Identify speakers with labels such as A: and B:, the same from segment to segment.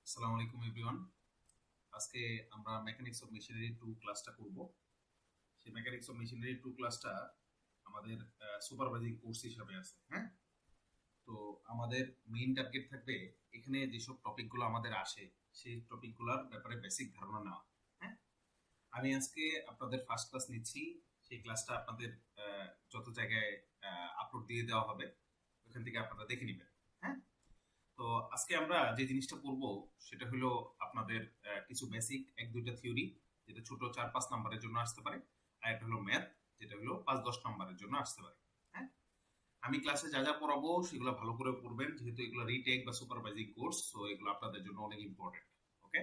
A: আসসালামু আলাইকুম এভরিওয়ান। আজকে আমরা মেকানিক্স অফ মেশিনারি 2 ক্লাসটা করব। সেই মেকানিক্স অফ মেশিনারি 2 ক্লাসটা আমাদের সুপারভাইজিং কোর্স হিসাবে আছে। হ্যাঁ, তো আমাদের মেইন টার্গেট থাকবে এখানে যেসব টপিকগুলো আমাদের আসে সেই টপিকগুলোর ব্যাপারে বেসিক ধারণা নেওয়া। হ্যাঁ, আমি আজকে আপনাদের ফার্স্ট ক্লাস নিচ্ছি। সেই ক্লাসটা আপনাদের যত জায়গায় আপলোড দিয়ে দেওয়া হবে ওখান থেকে আপনারা দেখে নেবেন। হ্যাঁ, তো আজকে আমরা যে জিনিসটা পড়বো সেটা হলো আপনাদের কিছু বেসিক এক দুইটা থিওরি, যেটা ছোট 4-5 নাম্বারের জন্য আসতে পারে, আর একটা হলো ম্যাথ, যেটা হলো 5-10 নাম্বারের জন্য আসতে পারে। হ্যাঁ, আমি ক্লাসে যা যা পড়াবো সেগুলো ভালো করে পড়বেন, যেহেতু এগুলো রিটেক বা সুপারভাইজিং কোর্স, তো এগুলো আপনাদের জন্য অনেক ইম্পর্টেন্ট। ওকে,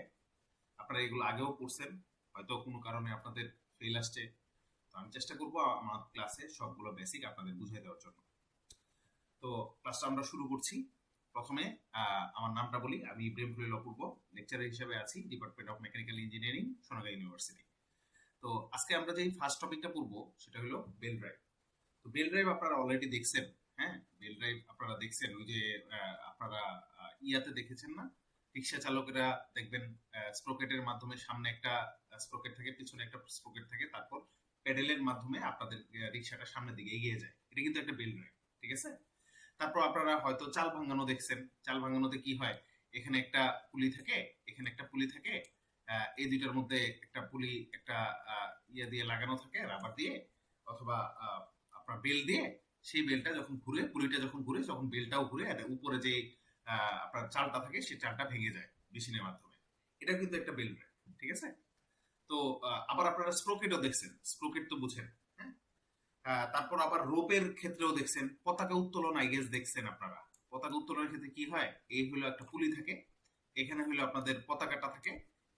A: আপনারা এগুলো আগেও পড়ছেন, হয়তো কোনো কারণে আপনাদের ফেল আসছে, তো আমি চেষ্টা করবো আমার ক্লাসে সবগুলো বেসিক আপনাদের বুঝিয়ে দেওয়ার জন্য। তো ক্লাসটা আমরা শুরু করছি। প্রথমে আমার নামটা বলি, আমি ইব্রাহিম খলিল অপূর্ব, লেকচারার হিসেবে আছি department of mechanical engineering, Sonagaon university. তো আজকে আমরা যে ফার্স্ট টপিকটা পড়বো সেটা হলো বেল ড্রাইভ। তো বেল ড্রাইভ আপনারা অলরেডি দেখছেন। হ্যাঁ, বেল ড্রাইভ আপনারা দেখছেন, ওই যে আপনারা ইয়াতে দেখেছেন না, রিক্সা চালকেরা দেখবেন স্প্রকেটের মাধ্যমে সামনে একটা স্প্রকেট থাকে, পিছনে একটা স্প্রকেট থাকে, তারপর প্যাডেলের মাধ্যমে আপনাদের রিক্সাটা সামনের দিকে এগিয়ে যায়। এটা কিন্তু একটা বেল ড্রাইভ, ঠিক আছে। তারপর আপনারা হয়তো চাল ভাঙানো দেখছেন। চাল ভাঙানোতে কি হয়, এখানে একটা পুলি থাকে, এখানে একটা পুলি থাকে, এই দুইটার মধ্যে একটা পুলি একটা ইয়ে দিয়ে লাগানো থাকে, রাবার দিয়ে অথবা আপনার বেল দিয়ে। সেই বেলটা যখন ঘুরে, পুলিটা যখন ঘুরে, যখন বেলটাও ঘুরে, আর উপরে যে আপনার চালটা থাকে সেই চালটা ভেঙে যায় মেশিনের মাধ্যমে। এটা কিন্তু একটা বেল ড্রাইভ, ঠিক আছে। তো আবার আপনারা স্প্রোকেটও দেখছেন, স্প্রোকেট তো বুঝেন। হ্যাঁ, তারপর আবার রোপের ক্ষেত্রেও দেখছেন, পতাকা উত্তোলন আই গেস দেখছেন আপনারা। পতাকা উত্তোলনের ক্ষেত্রে কি হয়, এই হলো একটা পুলি থাকে, এখানে হলো আপনাদের পতাকাটা থাকে,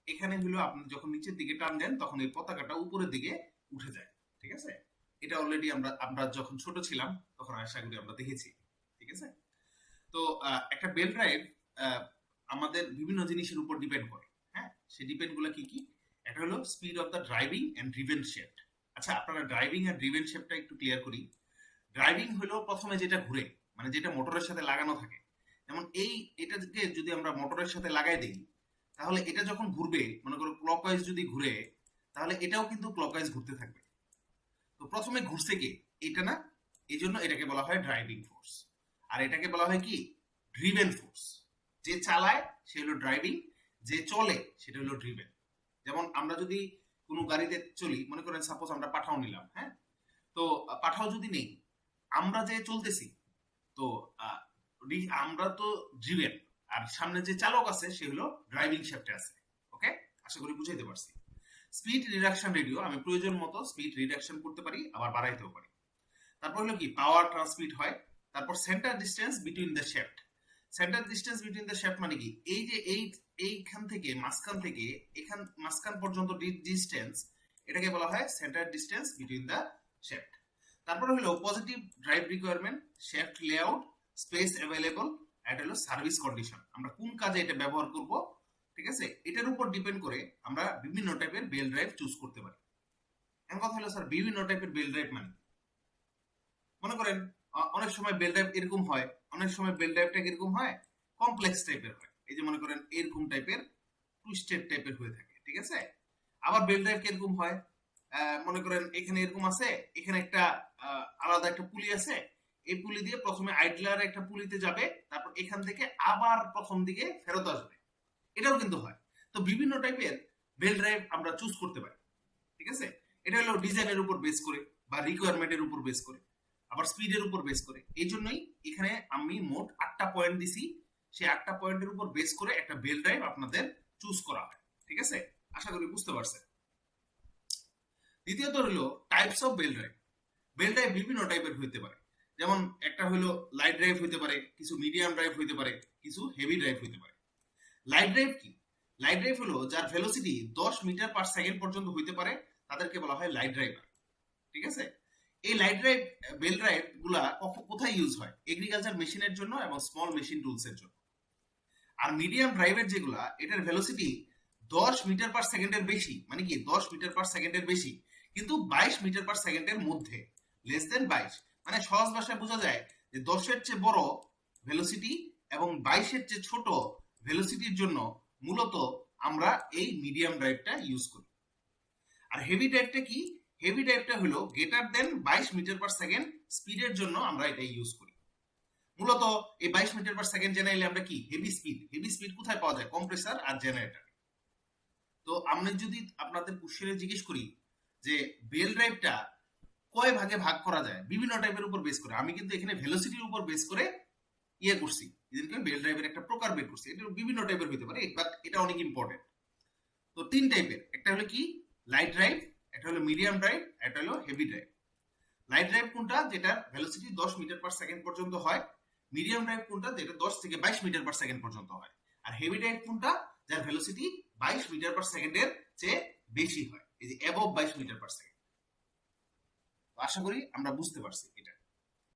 A: এখানে হলো আপনি যখন নিচের দিকে টান দেন তখন এই পতাকাটা উপরের দিকে উঠে যায়, ঠিক আছে। এটা অলরেডি আমরা আমরা যখন ছোট ছিলাম তখন আশা করি আমরা দেখেছি, ঠিক আছে। তো একটা বেল ড্রাইভ আমাদের বিভিন্ন জিনিসের উপর ডিপেন্ড করে। হ্যাঁ, সেই ডিপেন্ড গুলো কি কি? একটা হলো speed of the driving and driven shaft. আচ্ছা, আপনারা ড্রাইভিং আর ড্রিভেন শেফটটা একটু ক্লিয়ার করি। ড্রাইভিং হলো প্রথমে যেটা ঘুরে, মানে যেটা মোটরের সাথে লাগানো থাকে। যেমন এটাকে যদি আমরা মোটরের সাথে লাগাই দিই, তাহলে এটা যখন ঘুরবে, মনে করো ক্লকওয়াইজ যদি ঘুরে, তাহলে এটাও কিন্তু ক্লকওয়াইজ ঘুরতে থাকবে। তো প্রথমে ঘুরছে কে? এটা না, এই জন্য এটাকে বলা হয় ড্রাইভিং ফোর্স। আর এটাকে বলা হয় কি? Driven force. যে চালায় সে হলো ড্রাইভিং, যে চলে সেটা হলো ড্রিভেন। যেমন আমরা যদি কোনো গাড়িতে চলি, মনে করেন সাপোজ আমরা পাঠাও নিলাম। হ্যাঁ, তো পাঠাও যদি নেই, আমরা যে চলতেছি, তো আমরা তো ড্রিভেন, আর সামনে যে চালক আছে সে হলো ড্রাইভিং শেফটে আছে। ওকে, আশা করি বুঝাইতে পারছি। স্পিড রিডাকশন রেডিও, আমি প্রয়োজন মতো স্পিড রিডাকশন করতে পারি, আবার বাড়াইতেও পারি। তারপর হলো কি, পাওয়ার ট্রান্সমিট হয়। তারপর centre distance between the shift. Centre distance between the shift মানে কি? এই যে এইখান থেকে মাঝখান থেকে এখান মাঝখান পর্যন্ত ডিস্টেন্স, এটাকে বলা হয় centre distance between the shift. তারপর হলো positive drive requirement, shift layout, space available, এটা হলো সার্ভিস কন্ডিশন, আমরা কোন কাজে এটা ব্যবহার করব, ঠিক আছে। এটার উপর ডিপেন্ড করে আমরা বিভিন্ন টাইপের বেল ড্রাইভ চুজ করতে পারি। এখন কথা হলো স্যার, বিভিন্ন টাইপের বেল ড্রাইভ মানে মনে করেন অনেক সময় বেল ড্রাইভ এরকম হয়, অনেক সময় বেল ড্রাইভটা এরকম হয়, কমপ্লেক্স টাইপের হয়। এই যে মনে করেন এরকম টাইপের, টুইস্টেড টাইপের হয়ে থাকে, ঠিক আছে। আবার বেল ড্রাইভ কিরকম হয়, মনে করেন এখানে এরকম আছে, এখানে একটা আলাদা একটা পুলি আছে, এই পুলি দিয়ে প্রথমে আইডলার একটা পুলিতে যাবে, তারপর এখান থেকে আবার প্রথম দিকে ফেরত আসবে। এটাও কিন্তু হয়। তো বিভিন্ন টাইপের বেল ড্রাইভ আমরা চুজ করতে পারি, ঠিক আছে। এটা হলো ডিজাইনের উপর বেস করে বা রিকোয়ারমেন্টের উপর বেস করে, আবার স্পিডের উপর বেস করে। এই জন্যই এখানে আমি মোট 8টা পয়েন্ট দিছি, সেই 8টা পয়েন্টের উপর বেস করে একটা বেল ড্রাইভ আপনাদের চুজ করা হয়, ঠিক আছে। আশা করি বুঝতে পারছেন। দ্বিতীয়ত হলো types of belt drive. Belt drive বিভিন্ন টাইপের হইতে পারে। যেমন একটা হলো লাইট ড্রাইভ হইতে পারে, কিছু মিডিয়াম ড্রাইভ হইতে পারে, কিছু হেভি ড্রাইভ হইতে পারে। লাইট ড্রাইভ কি? লাইট ড্রাইভ হলো যার ভেলোসিটি 10 মিটার পার সেকেন্ড পর্যন্ত হইতে পারে, তাদেরকে বলা হয় লাইট ড্রাইভার, ঠিক আছে। এই লাইট ড্রাইভ বেল ড্রাইভ গুলা কোথায় ইউজ হয়? এগ্রিকালচার মেশিনের জন্য এবং স্মল মেশিন টুলস এর জন্য। আর মিডিয়াম ড্রাইভের যেগুলা, এটার ভেলোসিটি 10 মিটার পার সেকেন্ডের বেশি, মানে কি 10 মিটার পার সেকেন্ডের বেশি, কিন্তু 22 মিটার পার সেকেন্ডের মধ্যে, লেস দেন 22। মানে সহজ ভাষায় বোঝা যায় যে 10-এর চেয়ে বড় ভেলোসিটি এবং 22-এর চেয়ে ছোট ভেলোসিটির জন্য মূলত আমরা এই মিডিয়াম ড্রাইভটা ইউজ করি। আর হেভি ড্রাইভটা কি? হেভি ড্রাইভটা হলো greater than 22 metre per second স্পিডের জন্য আমরা এটা ইউজ করি। মূলত এই 22 মিটার পার সেকেন্ড জেনারেলি আমরা কি হেভি স্পিড, হেভি স্পিড কোথায় পাওয়া যায়? কম্প্রেসার আর জেনারেটর। তো আমরা যদি আপনাদের কোশ্চেনে জিজ্ঞেস করি যে বেল ড্রাইভটা কয় ভাগে ভাগ করা যায়, বিভিন্ন টাইপের উপর বেস করে, আমি কিন্তু এখানে ভেলোসিটির উপর বেস করে ইয়ে করছি, এদেরকে বেল ড্রাইভের একটা প্রকার বের করছি। এটা বিভিন্ন টাইপের হতে পারে, বাট এটা অনেক ইম্পর্টেন্ট। তো তিন টাইপের, একটা হলো কি লাইট ড্রাইভ, একটা হলো মিডিয়াম ড্রাইভ, একটা হলো হেভি ড্রাইভ। লাইট ড্রাইভ কোনটা? যেটা ভেলোসিটি 10 মিটার পার সেকেন্ড পর্যন্ত হয়। মিডিয়াম ড্রাইভ কোনটা? যেটা 10 থেকে 22 মিটার পার সেকেন্ড পর্যন্ত হয়। আর হেভি ড্রাইভ কোনটা? যার ভেলোসিটি 22 মিটার পার সেকেন্ডের চেয়ে বেশি হয়, এই যে অ্যাবভ 22 মিটার পার সেকেন্ড। আশা করি আমরা বুঝতে পারছি এটা।